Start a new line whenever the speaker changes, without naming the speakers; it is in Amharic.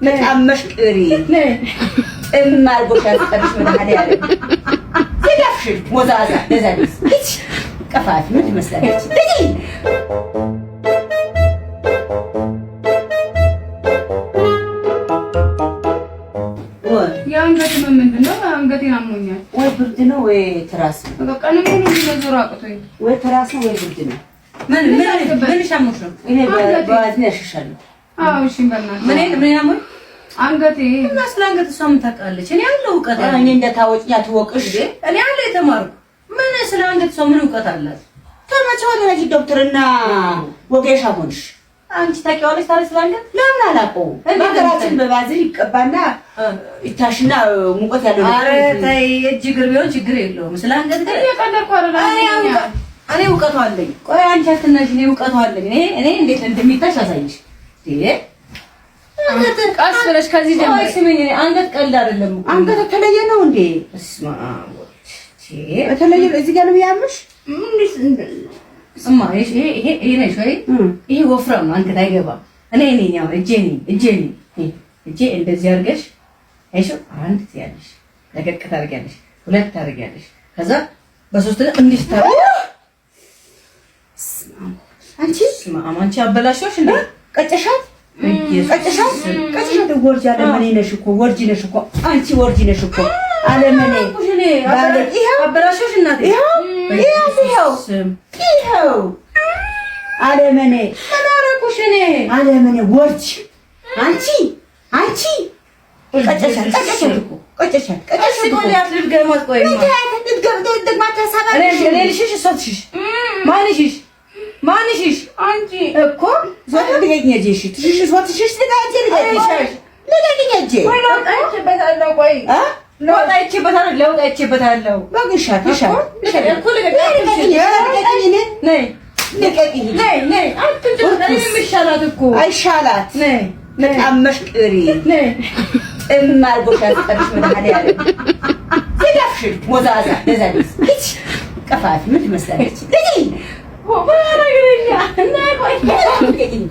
መጣመሽ ቅሪ እማልቦሻ ተጠብሽ መድኃኔ ዓለም ሲዳፍሽ ሞዛዛ ለዛዲስ እቺ ቀፋፊ ምን ትመስላለች ልጅ
የአንገት ምንድን ነው? አንገቴን አሞኛል።
ወይ ብርድ ነው ወይ ትራስ ነው?
በቃ ነው ሙሉ ዞር አቅቶኝ
ወይ ትራስ ነው ወይ ብርድ ነው? ምን ሻሞሽ ነው? እኔ በዋዝኔ ያሽሻለሁ።
አዎ እሺ፣ በእናትህ
ምን ያሞኝ
አንገቴ
እና ስለ አንገት እሷ ምን ታውቃለች? እኔ ያለው እውቀት እኔ እንደታወቂኝ አትወቅሽ። እኔ ያለ የተማርኩ ምን ስለ አንገት ሰው ምን እውቀት አላት? ተመቸው ወላጅ ዶክተርና ወጌሻ ሆንሽ አንቺ ታውቂዋለሽ ታዲያ ስለ አንገት ለምን አላውቀውም? በሀገራችን በባዝር ይቀባና ይታሽና ሙቀት ያለው ነገር። ኧረ ተይ እጅ እግር ቢሆን ችግር የለውም። ስለ አንገት ግን
እየቀለድኩ አይደለም።
እኔ እውቀቱ አለኝ። ቆይ አንቺ አትናሽ፣ እኔ እውቀቱ አለኝ። እኔ እንዴት እንደሚታሽ አሳይሽ።
ቀስ ብለሽ ከዚህ ጀምረሽ
ስሚኝ። አንገት ቀልድ አይደለም። አንገት ተለየ ነው እንዴ? እስማ ተለየ እዚህ ጋር ነው ያምሽ። እማ ይሄ ነሽ ወይ? ይሄ ወፍራም ነው። አንገት አይገባም። እኔ ያው እጄ እንደዚህ አድርገሽ አይሾ አንድ ትያለሽ፣ ለቀቅ ታደርጊያለሽ፣ ሁለት ታደርጊያለሽ፣ ከዛ በሶስት እንዲህ ታደርጊያለሽ። አንቺ አበላሽሽ እንዴ? ቀጨሻት ወርጅ አለመኔ ነሽ እኮ ወርጅ ነሽ እኮ አንቺ ወርጅ ነሽ እኮ አለመኔ ባለ ይሄው አበላሽሽ እናቴ ይሄው አለመኔ ተናረኩሽ እኔ አለመኔ ወርጅ አንቺ ቀጨሻት እኮ ቀጨሻት ቆይ አትልገማት ቆይ ማንሽሽ አንቺ እኮ ዞት ልገኘጂሽ ትሽሽ ሶትሽሽ ልገኘጂ ለውጣይቼበታለሁ በግሻት እኮ ልቀቂኝ እኮ አይሻላት መጣመሽ ቅሪ እማልቦሻ ተጠብሽ መድኃኔ ዓለም ሲዳፍሽ ሞዛዛ ለዛዲስ እቺ ቀፋፊ ምን ትመስላለች ልጅ ወራገረኛ እና ቆይ ልቀቂኝ